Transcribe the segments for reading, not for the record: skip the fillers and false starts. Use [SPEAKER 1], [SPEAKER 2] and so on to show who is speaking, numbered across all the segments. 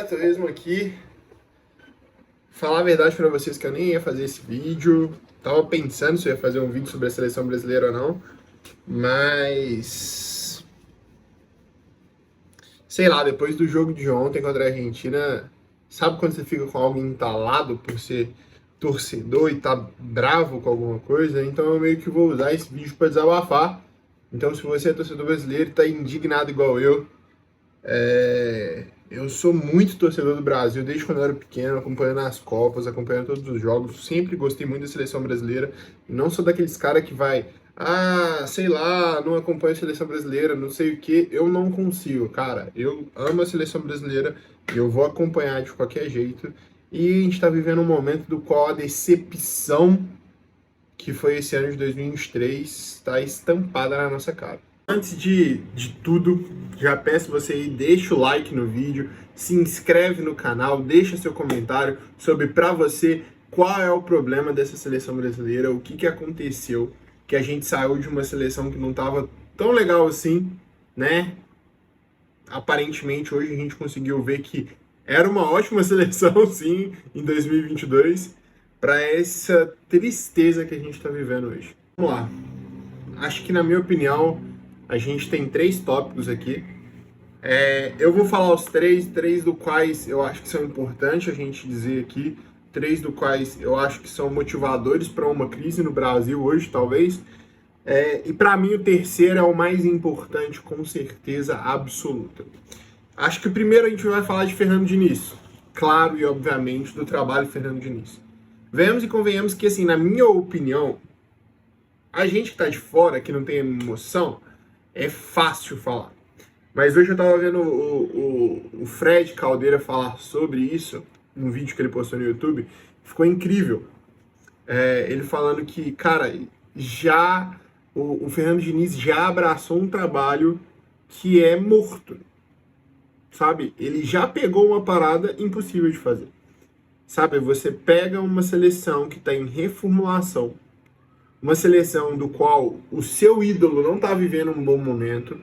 [SPEAKER 1] Torresmo aqui. Falar a verdade pra vocês que eu nem ia fazer esse vídeo. Tava pensando se eu ia fazer um vídeo sobre a seleção brasileira ou não. Mas... sei lá, depois do jogo de ontem contra a Argentina... sabe quando você fica com algo entalado por ser torcedor e tá bravo com alguma coisa? Então eu meio que vou usar esse vídeo pra desabafar. Então se você é torcedor brasileiro e tá indignado igual eu sou muito torcedor do Brasil, desde quando eu era pequeno, acompanhando as Copas, acompanhando todos os jogos. Sempre gostei muito da seleção brasileira. E não sou daqueles caras que vai, sei lá, não acompanho a seleção brasileira, não sei o que. Eu não consigo, cara. Eu amo a seleção brasileira e eu vou acompanhar de qualquer jeito. E a gente tá vivendo um momento do qual a decepção que foi esse ano de 2023 está estampada na nossa cara. Antes de tudo, já peço você aí, deixa o like no vídeo, se inscreve no canal, deixa seu comentário sobre pra você qual é o problema dessa seleção brasileira, o que aconteceu, que a gente saiu de uma seleção que não tava tão legal assim, né? Aparentemente hoje a gente conseguiu ver que era uma ótima seleção, sim, em 2022, para essa tristeza que a gente está vivendo hoje. Vamos lá. Acho que, na minha opinião, a gente tem 3 tópicos aqui. Eu vou falar os três do quais eu acho que são importantes a gente dizer aqui, 3 do quais eu acho que são motivadores para uma crise no Brasil hoje, talvez. E para mim o terceiro é o mais importante, com certeza absoluta. Acho que o primeiro a gente vai falar de Fernando Diniz. Claro e obviamente do trabalho de Fernando Diniz. Venhamos e convenhamos que, assim, na minha opinião, a gente que tá de fora, que não tem emoção, é fácil falar. Mas hoje eu tava vendo o Fred Caldeira falar sobre isso, num vídeo que ele postou no YouTube, ficou incrível. Ele falando que, cara, o Fernando Diniz já abraçou um trabalho que é morto, sabe? Ele já pegou uma parada impossível de fazer. Sabe, você pega uma seleção que está em reformulação, uma seleção do qual o seu ídolo não está vivendo um bom momento,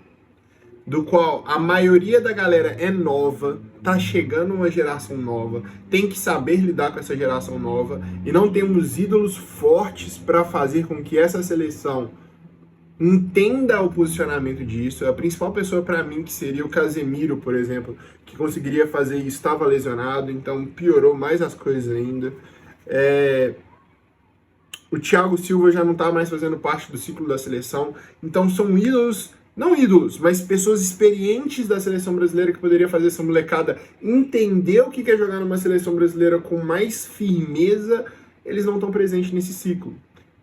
[SPEAKER 1] do qual a maioria da galera é nova, tá chegando uma geração nova, tem que saber lidar com essa geração nova, e não temos ídolos fortes para fazer com que essa seleção entenda o posicionamento disso. A principal pessoa para mim, que seria o Casemiro, por exemplo, que conseguiria fazer isso, estava lesionado, então piorou mais as coisas ainda. O Thiago Silva já não está mais fazendo parte do ciclo da seleção, então são ídolos, não ídolos, mas pessoas experientes da seleção brasileira que poderia fazer essa molecada entender o que é jogar numa seleção brasileira com mais firmeza. Eles não estão presentes nesse ciclo.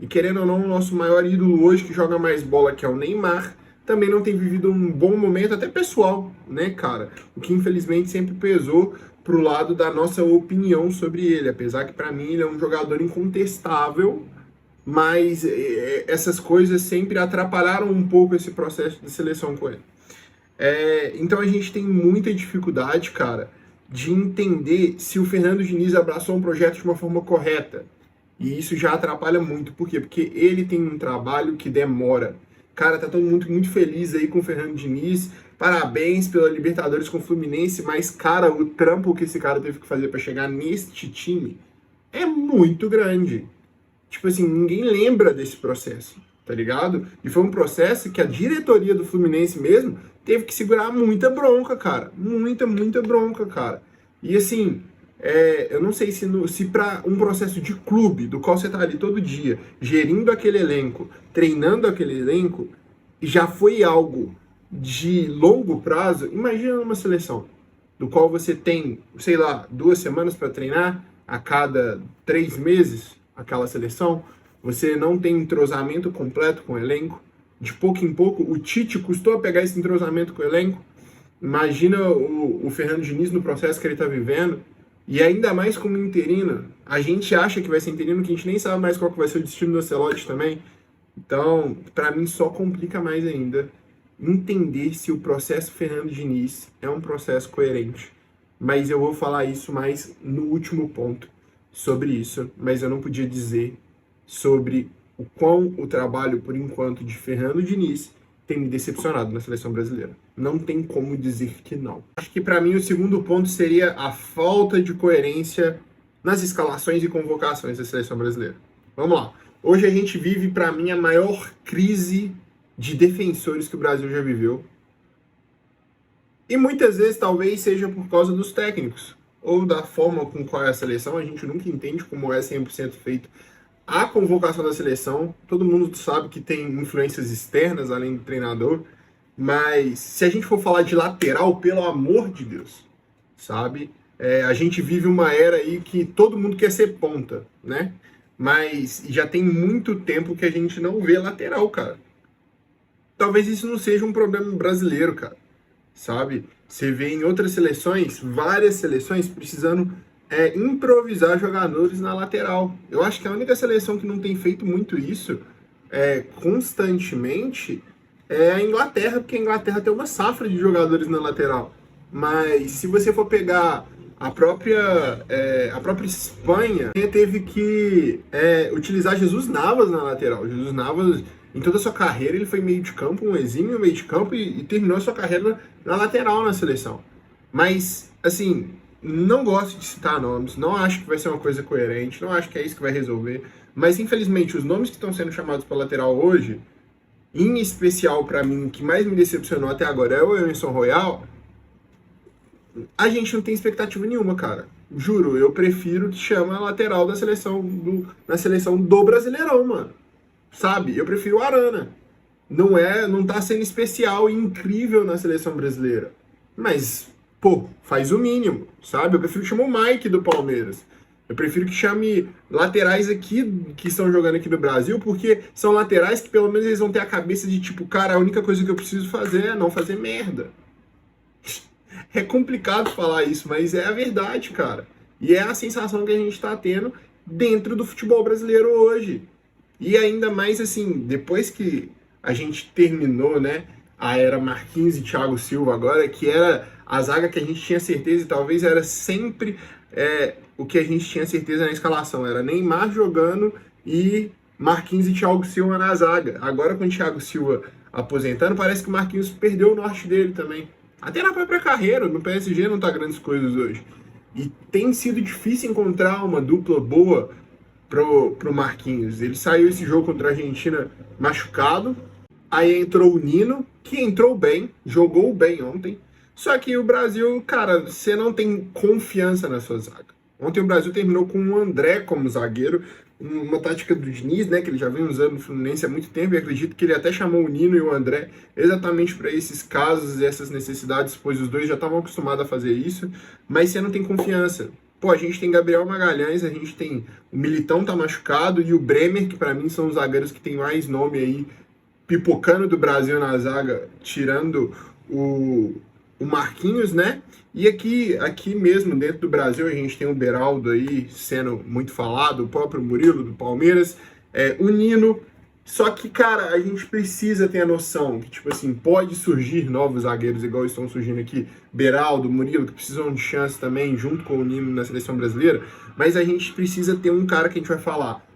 [SPEAKER 1] E querendo ou não, o nosso maior ídolo hoje, que joga mais bola, que é o Neymar, também não tem vivido um bom momento, até pessoal, né, cara? O que infelizmente sempre pesou pro lado da nossa opinião sobre ele, apesar que para mim ele é um jogador incontestável, mas essas coisas sempre atrapalharam um pouco esse processo de seleção com ele. Então a gente tem muita dificuldade, cara, de entender se o Fernando Diniz abraçou um projeto de uma forma correta. E isso já atrapalha muito. Por quê? Porque ele tem um trabalho que demora. Cara, tá todo mundo muito feliz aí com o Fernando Diniz. Parabéns pela Libertadores com o Fluminense. Mas, cara, o trampo que esse cara teve que fazer para chegar neste time é muito grande. Tipo assim, ninguém lembra desse processo, tá ligado? E foi um processo que a diretoria do Fluminense mesmo teve que segurar muita bronca, cara. Muita bronca, cara. E assim... eu não sei se para um processo de clube, do qual você tá ali todo dia, gerindo aquele elenco, treinando aquele elenco, já foi algo de longo prazo. Imagina uma seleção, do qual você tem, sei lá, 2 semanas para treinar, a cada 3 meses, aquela seleção, você não tem entrosamento completo com o elenco, de pouco em pouco, o Tite custou a pegar esse entrosamento com o elenco. Imagina o Fernando Diniz no processo que ele tá vivendo. E ainda mais como interino, a gente acha que vai ser interino, que a gente nem sabe mais qual que vai ser o destino do Ancelotti também. Então, para mim, só complica mais ainda entender se o processo Fernando Diniz é um processo coerente. Mas eu vou falar isso mais no último ponto sobre isso, mas eu não podia dizer sobre o quão o trabalho, por enquanto, de Fernando Diniz tem me decepcionado na seleção brasileira. Não tem como dizer que não. Acho que para mim o segundo ponto seria a falta de coerência nas escalações e convocações da seleção brasileira. Vamos lá. Hoje a gente vive, para mim, a maior crise de defensores que o Brasil já viveu. E muitas vezes talvez seja por causa dos técnicos ou da forma com qual é a seleção. A gente nunca entende como é 100% feito a convocação da seleção. Todo mundo sabe que tem influências externas além do treinador, mas se a gente for falar de lateral, pelo amor de Deus, sabe? A gente vive uma era aí que todo mundo quer ser ponta, né? Mas já tem muito tempo que a gente não vê lateral, cara. Talvez isso não seja um problema brasileiro, cara, sabe? Você vê em outras seleções, várias seleções precisando improvisar jogadores na lateral. Eu acho que a única seleção que não tem feito muito isso constantemente é a Inglaterra, porque a Inglaterra tem uma safra de jogadores na lateral. Mas se você for pegar a própria Espanha, teve que utilizar Jesus Navas na lateral. Jesus Navas, em toda a sua carreira, ele foi meio de campo, um exímio meio de campo, e terminou a sua carreira na lateral na seleção. Mas, assim, não gosto de citar nomes, não acho que vai ser uma coisa coerente, não acho que é isso que vai resolver. Mas, infelizmente, os nomes que estão sendo chamados para lateral hoje, em especial para mim, o que mais me decepcionou até agora é o Emerson Royal. A gente não tem expectativa nenhuma, cara. Juro, eu prefiro que chame a lateral da seleção na seleção do Brasileirão, mano. Sabe? Eu prefiro o Arana. Não tá sendo especial e incrível na seleção brasileira. Mas, pô, faz o mínimo, sabe? Eu prefiro que chame o Mike do Palmeiras. Eu prefiro que chame laterais aqui que estão jogando aqui no Brasil, porque são laterais que pelo menos eles vão ter a cabeça de tipo, cara, a única coisa que eu preciso fazer é não fazer merda. É complicado falar isso, mas é a verdade, cara. E é a sensação que a gente tá tendo dentro do futebol brasileiro hoje. E ainda mais assim, depois que a gente terminou, né, a era Marquinhos e Thiago Silva agora, que era a zaga que a gente tinha certeza e talvez era sempre o que a gente tinha certeza na escalação. Era Neymar jogando e Marquinhos e Thiago Silva na zaga. Agora com o Thiago Silva aposentando, parece que o Marquinhos perdeu o norte dele também. Até na própria carreira, no PSG não tá grandes coisas hoje. E tem sido difícil encontrar uma dupla boa pro Marquinhos. Ele saiu esse jogo contra a Argentina machucado. Aí entrou o Nino, que entrou bem, jogou bem ontem. Só que o Brasil, cara, você não tem confiança na sua zaga. Ontem o Brasil terminou com o André como zagueiro, uma tática do Diniz, né, que ele já vem usando no Fluminense há muito tempo, e acredito que ele até chamou o Nino e o André exatamente para esses casos e essas necessidades, pois os dois já estavam acostumados a fazer isso, mas você não tem confiança. Pô, a gente tem Gabriel Magalhães, a gente tem o Militão tá machucado e o Bremer, que para mim são os zagueiros que tem mais nome aí, pipocando do Brasil na zaga, tirando o Marquinhos, né? E aqui mesmo, dentro do Brasil, a gente tem o Beraldo aí sendo muito falado, o próprio Murilo do Palmeiras, o Nino. Só que, cara, a gente precisa ter a noção que, tipo assim, pode surgir novos zagueiros, igual estão surgindo aqui, Beraldo, Murilo, que precisam de chance também, junto com o Nino na seleção brasileira, mas a gente precisa ter um cara que a gente vai falar,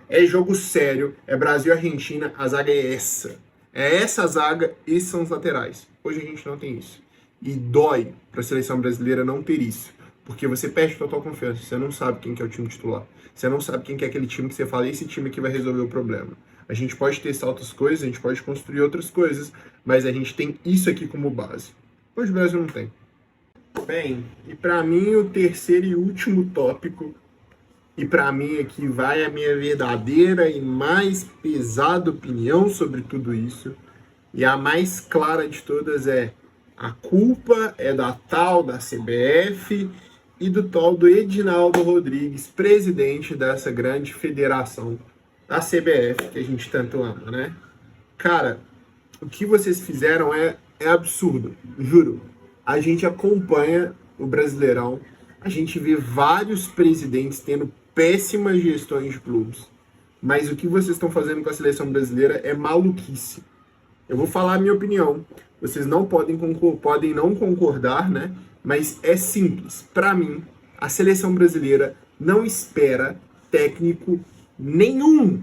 [SPEAKER 1] é jogo sério, é Brasil e Argentina, a zaga é essa. É essa zaga, esses são os laterais. Hoje a gente não tem isso. E dói para a seleção brasileira não ter isso. Porque você perde total confiança. Você não sabe quem que é o time titular. Você não sabe quem que é aquele time que você fala, esse time aqui vai resolver o problema. A gente pode testar outras coisas, a gente pode construir outras coisas, mas a gente tem isso aqui como base. Hoje o Brasil não tem. Bem, e para mim o terceiro e último tópico, e para mim aqui vai a minha verdadeira e mais pesada opinião sobre tudo isso, e a mais clara de todas é: a culpa é da tal da CBF e do tal do Edinaldo Rodrigues, presidente dessa grande federação, a CBF, que a gente tanto ama, né? Cara, o que vocês fizeram é absurdo, juro. A gente acompanha o Brasileirão, a gente vê vários presidentes tendo péssimas gestões de clubes, mas o que vocês estão fazendo com a seleção brasileira é maluquice. Eu vou falar a minha opinião. Vocês não podem não concordar, né? Mas é simples. Para mim, a seleção brasileira não espera técnico nenhum.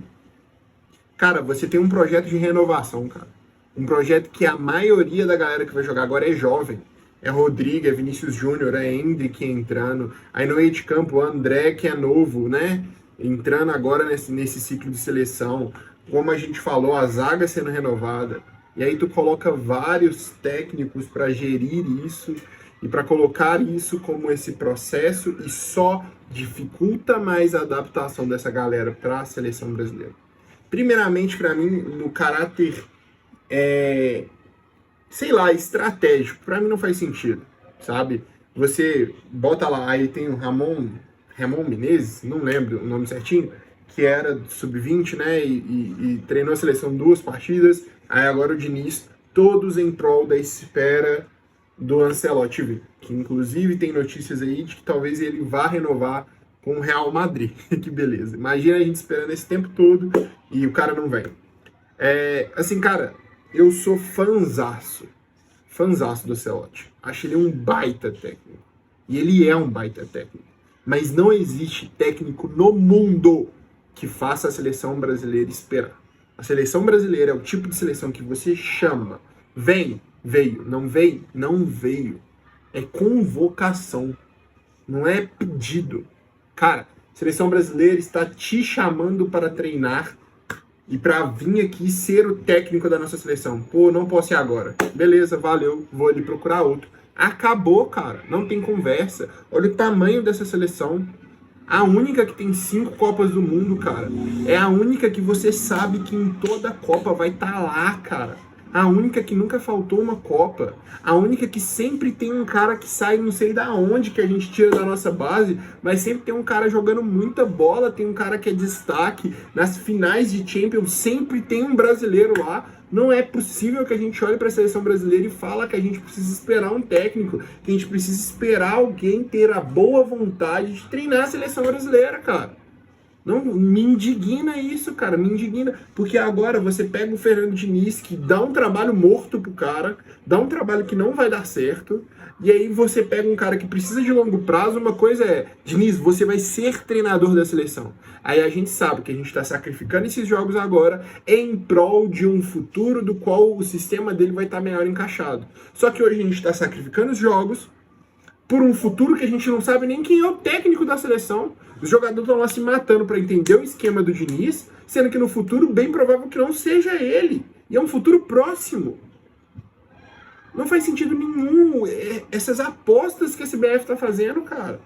[SPEAKER 1] Cara, você tem um projeto de renovação, cara. Um projeto que a maioria da galera que vai jogar agora é jovem. É Rodrigo, é Vinícius Júnior, é Endrick entrando. Aí no meio de campo, o André, que é novo, né? Entrando agora nesse ciclo de seleção. Como a gente falou, a zaga sendo renovada. E aí tu coloca vários técnicos para gerir isso e para colocar isso como esse processo e só dificulta mais a adaptação dessa galera para a seleção brasileira. Primeiramente, para mim, no caráter, sei lá, estratégico, para mim não faz sentido, sabe? Você bota lá, aí tem o Ramon Menezes, não lembro o nome certinho, que era sub-20, né, e treinou a seleção 2 partidas, aí agora o Diniz, todos em prol da espera do Ancelotti, que inclusive tem notícias aí de que talvez ele vá renovar com o Real Madrid. Que beleza. Imagina a gente esperando esse tempo todo e o cara não vem. Assim, cara, eu sou fanzaço do Ancelotti. Acho ele um baita técnico. E ele é um baita técnico. Mas não existe técnico no mundo que faça a seleção brasileira esperar. A seleção brasileira é o tipo de seleção que você chama. Vem, veio. Não veio, não veio. É convocação. Não é pedido. Cara, a seleção brasileira está te chamando para treinar e para vir aqui ser o técnico da nossa seleção. Pô, não posso ir agora. Beleza, valeu, vou ali procurar outro. Acabou, cara. Não tem conversa. Olha o tamanho dessa seleção. A única que tem 5 Copas do Mundo, cara. É a única que você sabe que em toda a Copa vai estar lá, cara. A única que nunca faltou uma Copa. A única que sempre tem um cara que sai não sei da onde que a gente tira da nossa base, mas sempre tem um cara jogando muita bola, tem um cara que é destaque. Nas finais de Champions sempre tem um brasileiro lá. Não é possível que a gente olhe para a seleção brasileira e fala que a gente precisa esperar um técnico, que a gente precisa esperar alguém ter a boa vontade de treinar a seleção brasileira, cara. Não, me indigna isso, cara, me indigna. Porque agora você pega o Fernando Diniz, que dá um trabalho morto pro cara, dá um trabalho que não vai dar certo, e aí você pega um cara que precisa de longo prazo, uma coisa é, Diniz, você vai ser treinador da seleção. Aí a gente sabe que a gente está sacrificando esses jogos agora em prol de um futuro do qual o sistema dele vai estar melhor encaixado. Só que hoje a gente está sacrificando os jogos por um futuro que a gente não sabe nem quem é o técnico da seleção. Os jogadores estão lá se matando para entender o esquema do Diniz, sendo que no futuro bem provável que não seja ele. E é um futuro próximo. Não faz sentido nenhum essas apostas que a CBF está fazendo, cara.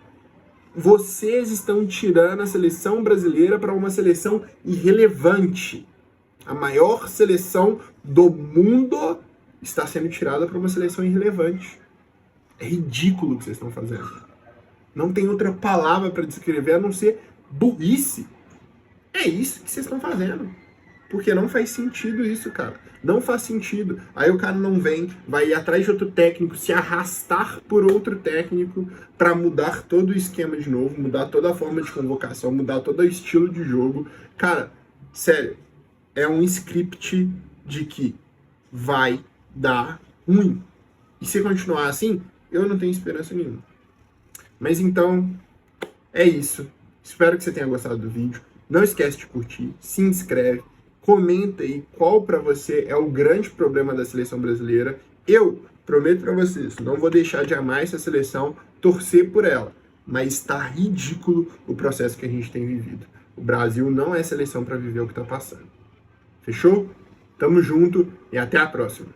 [SPEAKER 1] Vocês estão tirando a seleção brasileira para uma seleção irrelevante. A maior seleção do mundo está sendo tirada para uma seleção irrelevante. É ridículo o que vocês estão fazendo. Não tem outra palavra para descrever a não ser burrice. É isso que vocês estão fazendo. Porque não faz sentido isso, cara. Não faz sentido. Aí o cara não vem, vai ir atrás de outro técnico, se arrastar por outro técnico para mudar todo o esquema de novo, mudar toda a forma de convocação, mudar todo o estilo de jogo. Cara, sério, é um script de que vai dar ruim. E se continuar assim, eu não tenho esperança nenhuma. Mas então, é isso. Espero que você tenha gostado do vídeo. Não esquece de curtir, se inscreve, comenta aí qual para você é o grande problema da seleção brasileira. Eu prometo para vocês, não vou deixar de amar essa seleção, torcer por ela. Mas está ridículo o processo que a gente tem vivido. O Brasil não é seleção para viver o que está passando. Fechou? Tamo junto e até a próxima.